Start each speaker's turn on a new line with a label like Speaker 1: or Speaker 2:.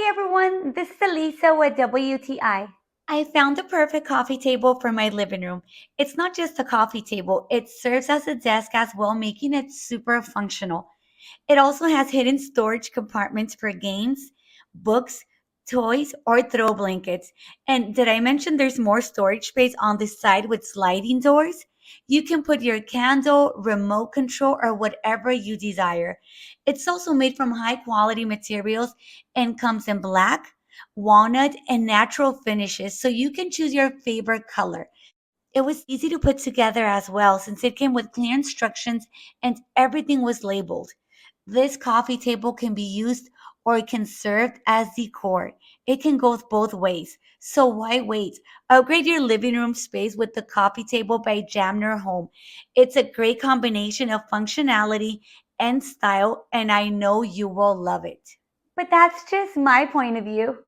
Speaker 1: Hi everyone, this is Elisa with WTI. I found the perfect coffee table for my living room. It's not just a coffee table, it serves as a desk as well, making it super functional. It also has hidden storage compartments for games, books, toys, or throw blankets. And did I mention there's more storage space on the side with sliding doors? You can put your candle, remote control, or whatever you desire. It's also made from high quality materials and comes in black, walnut, and natural finishes, so you can choose your favorite color. It was easy to put together as well since it came with clear instructions and everything was labeled. This coffee table can be used or it can serve as decor. It can go both ways. So why wait? Upgrade your living room space with the coffee table by Janmer Home. It's a great combination of functionality and style, and I know you will love it. But that's just my point of view.